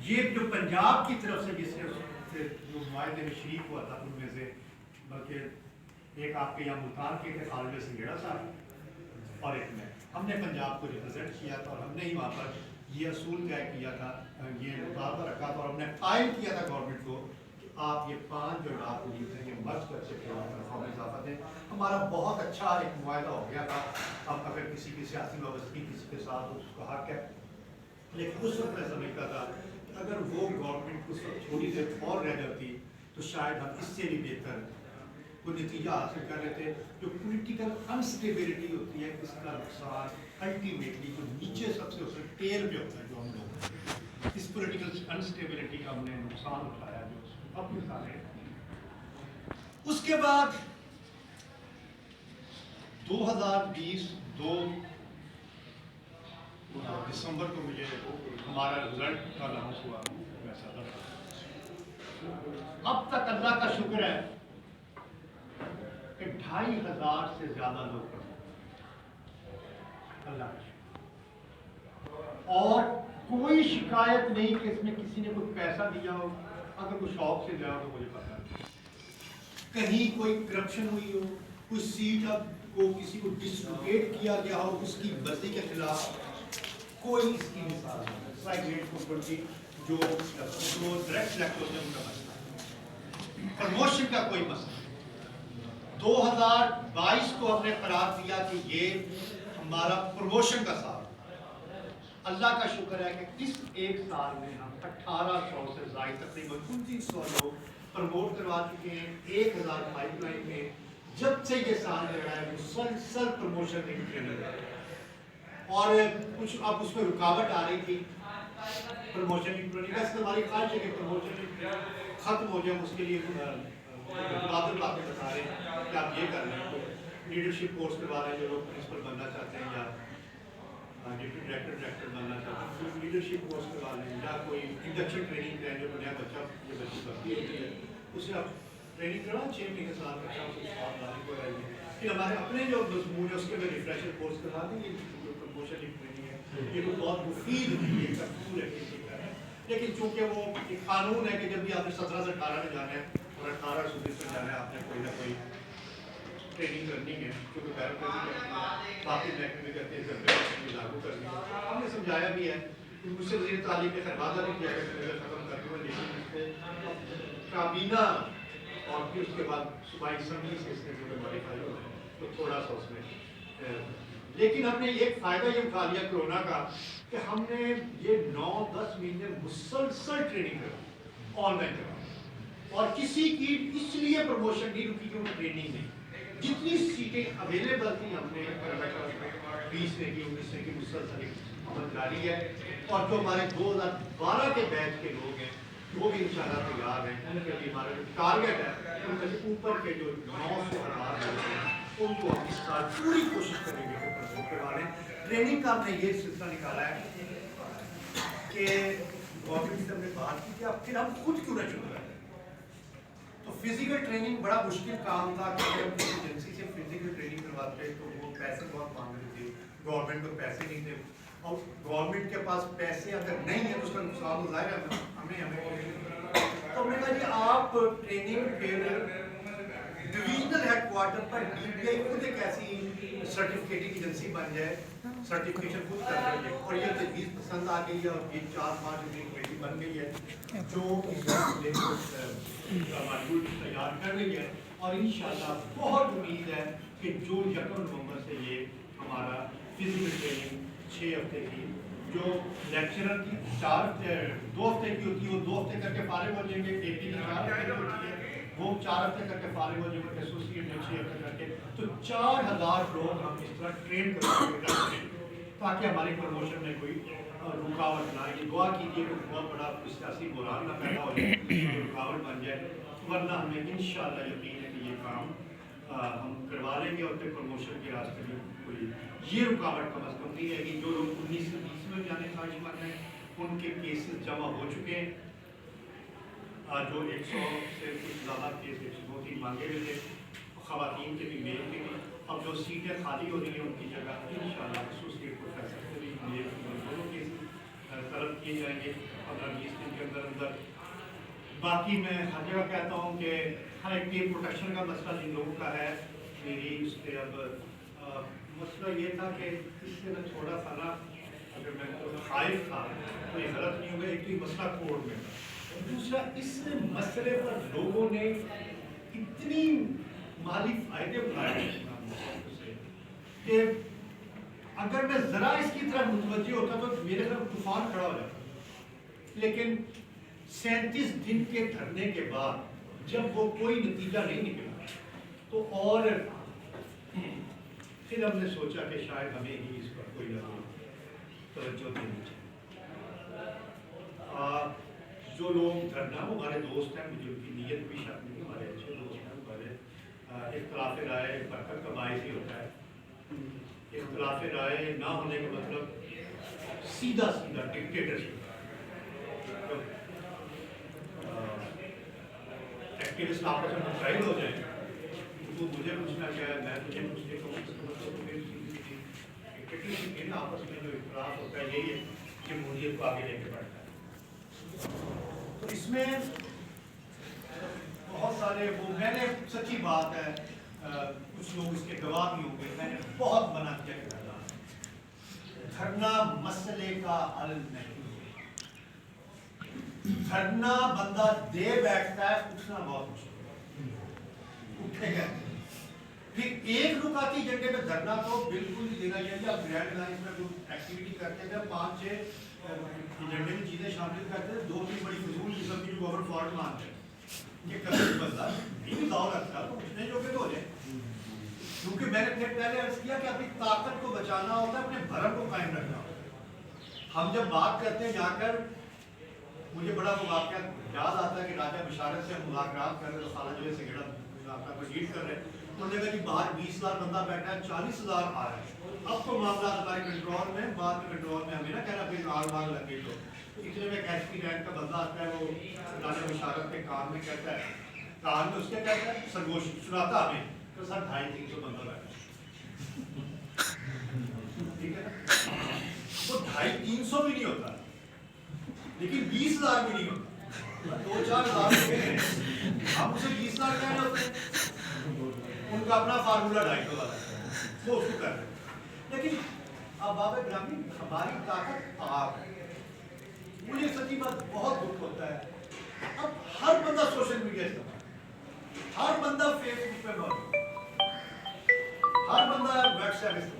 یہ جو پنجاب کی طرف سے جس سے جو معاہدے میں شریک ہوا تھا ان میں سے، بلکہ ایک آپ کے یہاں ملتان کے تھے خالد سنگیڑا صاحب، اور ایک میں، ہم نے پنجاب کو ریپرزینٹ کیا تھا اور ہم نے ہی وہاں پر یہ اصول طے کیا تھا، یہ مطالبہ رکھا تھا اور ہم نے قائم کیا تھا گورنمنٹ کو کہ آپ یہ 5 جو ڈاک پولیس ہیں یہ مرض کر سکتے ہیں تنخواہ میں اضافہ دیں۔ ہمارا بہت اچھا ایک معاہدہ ہو گیا تھا۔ اب اگر کسی کی سیاسی وابستگی کسی کے ساتھ اس کا حق ہے، لیکن اس وقت میں سمجھتا تھا کہ اگر وہ گورنمنٹ اس وقت تھوڑی دیر اور رہ جاتی تو شاید ہم اس سے بھی بہتر کوئی نتیجہ حاصل کر لیتے۔ جو پولیٹیکل انسٹیبلٹی ہوتی ہے اس کا نقصان الٹیمیٹلی جو نیچے سب سے اسے ٹیل پہ ہوتا ہے، جو ہم لوگ اس پولیٹیکل انسٹیبلٹی کا ہم نے نقصان اٹھایا جو اب مثالیں۔ اس کے بعد 2020 دسمبر کو مجھے ہمارا رزلٹ کا اناؤنس ہوا، میں صدر تھا۔ اب تک اللہ کا شکر ہے کہ 2500 سے زیادہ لوگ پڑھے، اللہ کا شکر، اور کوئی شکایت نہیں کہ اس میں کسی نے کوئی پیسہ دیا ہو۔ اگر کوئی شوق سے گیا ہو تو مجھے پتا نہیں، کہیں کوئی کرپشن ہوئی ہو، کوئی سیٹ اب کو کسی کو ڈسلوکیٹ کیا گیا ہو اس کی مرضی کے خلاف، کوئی اس کی مثال نہیں۔ سائیکلیٹ پراپرٹی جو ڈائریکٹ سلیکٹ ہوتے ہیں ان کا مسئلہ، پروموشن کا کوئی مسئلہ۔ 2022 کو ہم نے قرار دیا کہ یہ ہمارا پروموشن کا سال، اللہ کا شکر ہے کہ اس ایک سال میں ہم 1800 سے زائد تقریباً 2900 لوگ پروموٹ کروا چکے ہیں۔ 1000 پائپ لائن میں جب سے یہ سال لگ رہا ہے مسلسل پروموشن نہیں، اور کچھ اب اس میں رکاوٹ آ رہی تھی پروموشن کی پروسیس۔ ہماری خواہش ہے کہ پروموشن ختم ہو جائے، اس کے لیے بادل باتیں بتا رہے ہیں کہ آپ یہ کر رہے ہیں، لیڈرشپ کورس کروا رہے ہیں جو لوگ پرنسپل بننا چاہتے ہیں یا ڈپٹی ڈائریکٹر بننا چاہتے ہیں، لیڈرشپ کورس کروا لیں یا کوئی انڈکشن ٹریننگ کریں، جو نیا بچہ یہ بچی بھرتی ہوتی ہے اسے آپ ٹریننگ کروا 6 مہینے سال کا کو رہی۔ پھر ہمارے اپنے جو مضمون ہے اس کے میں ریفریشر کورس کروا دیں، یہ جو پروموشن کی ٹریننگ ہے یہ بہت مفید ہوئی ہے، اصول ہے کسی کا ہے۔ لیکن چونکہ وہ ایک قانون ہے کہ جب بھی آپ نے 17 سے 18 میں جانا ہے اور 18 سے 20 میں جانا ہے، آپ نے کوئی نہ کوئی ٹریننگ کرنی ہے، کیونکہ بیروکریسی کرنی ہے، باقی محکمے کرتے ہیں لاگو کرنی ہے۔ ہم نے سمجھایا بھی ہے، مجھ سے وزیر تعلیم نے خربازہ نہیں کیا کہ ختم کر دوں، لیکن اس سے کابینہ اور پھر اس کے بعد صوبائی اسمبلی سے اس نے جو ماڈیفائی ہو ہے تو تھوڑا سا اس میں، لیکن ہم نے ایک فائدہ یہ اٹھا لیا کرونا کا کہ ہم نے یہ 9-10 مہینے مسلسل ٹریننگ کرا، آن لائن کرا، اور کسی کی اس لیے پروموشن نہیں رکی کہ وہ ٹریننگ نہیں، جتنی سیٹیں اویلیبل تھیں ہم نے 20 نے کی 19 نے کی مسلسل عمل جاری ہے۔ اور جو ہمارے 2012 کے بیچ کے لوگ ہیں وہ بھی انشاءاللہ تیار ہیں، ان کے لیے ہمارا جو ٹارگیٹ ہے ان کے اوپر کے جو 900,000 لوگ ہیں ان کو ہم اس سال پوری کوشش کریں گے کہ پروموٹ کروا لیں۔ ٹریننگ کا ہم نے یہ سلسلہ نکالا ہے کہ گورنمنٹ سے ہم نے بات کی کہ اب پھر ہم خود کیوں نہ شروع کریں۔ تو فزیکل ٹریننگ بڑا مشکل کام تھا کہ ہم کسی ایجنسی سے فزیکل ٹریننگ کرواتے تو وہ پیسے بہت مانگ رہی تھی، گورنمنٹ کو پیسے نہیں تھے، اور گورنمنٹ کے پاس پیسے اگر نہیں ہے تو اس کا نقصان تو ظاہر ہے ہمیں تو میں نے کہا جی آپ ٹریننگ پھر ڈویژنل ہیڈ کوارٹر پر ڈی پی آئی خود ایک ایسی سرٹیفکیٹنگ ایجنسی بن جائے، سرٹیفکیشن خود کر رہی ہے، اور یہ تجویز پسند آ گئی ہے اور یہ 4-5 کمیٹی بن گئی ہے جو ماڈیول تیار کر رہی ہے، اور انشاءاللہ بہت امید ہے کہ جو 1 نومبر سے یہ ہمارا فزیکل ٹریننگ 6 ہفتے کی جو لیکچرر کی 2 ہفتے کی ہوتی ہے وہ 2 ہفتے کر کے فارغ ہو جائیں گے، پی 4 ہفتے کی ہوتی ہے وہ 4 ہفتے کر کے فارغ ہو جائیں گے، ایسوسیٹ میں 6 ہفتے کر کے، تو 4000 لوگ ہم اس طرح ٹرین کریں تاکہ ہماری پروموشن میں کوئی رکاوٹ نہ آئے۔ دعا کیجیے کہ بہت بڑا سیاسی بحران نہ پیدا ہو جائے، رکاوٹ بن جائے، ورنہ ہمیں انشاءاللہ یقین ہے کہ یہ کام ہم کروا لیں گے، اور پھر پروموشن کے راستے میں کوئی یہ رکاوٹ کم از کم نہیں رہے گی۔ جو لوگ 19 سے 20 میں جانے خواہش مند ہیں ان کے کیسز جمع ہو چکے ہیں، جو 100 سے کچھ زیادہ کیس 102-3 مانگے ہوئے تھے، خواتین کے بھی میل کے بھی، اب جو سیٹیں خالی ہو رہی ہیں ان کی جگہ انشاءاللہ ایسوسیٹ پروفیسر کے بھی میل دونوں کیسز طلب کیے جائیں گے 15-20 دن کے اندر اندر. باقی میں ہر جگہ کہتا ہوں کہ ہر ایک کی پروٹیکشن کا مسئلہ جن لوگوں کا ہے میری اس پہ اب مسئلہ یہ تھا کہ اس سے میں تھوڑا سا نا اگر میں خائف تھا تو یہ غلط نہیں ہوگا. ایک تو یہ مسئلہ کورٹ میں تھا, دوسرا اس مسئلے پر لوگوں نے اتنی مالی فائدے اٹھائے کہ اگر میں ذرا اس کی طرف متوجہ ہوتا تو میرے طرف طوفان کھڑا ہو جاتا. لیکن 37 دن کے دھرنے کے بعد جب وہ کوئی نتیجہ نہیں نکلا تو اور پھر ہم نے سوچا کہ شاید ہمیں ہی اس پر کوئی نہ کوئی توجہ دینی چاہیے. جو لوگ دھرنا وہ ہمارے دوست ہیں, مجھے ان کی نیت بھی شک نہیں, ہمارے اچھے دوست ہیں, ہمارے اختلاف رائے برکت کا باعث ہی ہوتا ہے. اختلاف رائے نہ ہونے کا مطلب سیدھا ڈکٹیٹرشپ. ایکٹیوسٹ آپس میں متحد ہو جائیں, تو مجھے پوچھنا کیا ہے, میں تجھے پوچھنے کو آپس میں جو اختلاف ہوتا ہے یہی ہے جمہوریت کو آگے لے کے بڑھتا ہے. تو اس میں بہت سارے وہ میں نے سچی بات ہے, کچھ لوگ اس کے گواہ بھی ہوں گے, میں نے بہت منع کیا کہ دھرنا مسئلے کا حل نہیں. دھرنا بندہ دے بیٹھتا ہے, اٹھنا بہت مشکل اٹھے گا. پھر ایک رکاتی جگہ پہ دھرنا تو بالکل نہیں دینا چاہیے. آپ گرینڈ لائن میں کوئی ایکٹیویٹی کرتے ہیں 5-6 ایجنڈے میں چیزیں شامل کرتے ہیں, 2-3 بڑی فضول قسم کی جو گورنمنٹ فارڈ مانتے ہیں کہ کبھی بندہ نہیں داؤ رکھتا تو اٹھنے جو کہ تو ہو جائے. کیونکہ میں نے پھر پہلے عرض کیا کہ اپنی طاقت کو بچانا ہوتا ہے, اپنے بھرم کو قائم رکھنا ہوتا ہے. ہم جب بات کرتے ہیں جا کر, مجھے بڑا وہ واقعہ یاد آتا ہے کہ راجہ بشارت سے ہم مذاکرات کر رہے تو خالہ جو ہے سگڑا ڈیل کر رہے ہیں. انہوں نے کہا کہ باہر 20,000 بندہ بیٹھا ہے, 40,000 آ رہا ہے. اب تو معاملات ہمارے کنٹرول میں, بعد میں کنٹرول میں ہمیں نہ کہنا پھر آگ بھاگ لگ گئی. تو اتنے میں ایچ پی رینک کا بندہ آتا ہے, وہ راجہ بشارت کے کان میں کہتا ہے, کان میں اس کے کہتا ہے سرگوش سناتا ہمیں تو سر 250-300 بندہ بیٹھا. ٹھیک ہے نا, وہ 250-300 بھی نہیں ہوتا, لیکن 20,000 بھی نہیں ہوتا. 2-4 ہزار ہم اسے 20,000 کہنے ہوتے ہیں, ان کا اپنا فارمولا 250 والا ہے, وہ اس کو کر رہے ہیں. لیکن اب باب گرامی ہماری طاقت آپ ہے. مجھے سچی بات بہت دکھ ہوتا ہے, اب ہر بندہ سوشل میڈیا استعمال, ہر بندہ فیس بک پہ موجود, ہر بندہ واٹس ایپ استعمال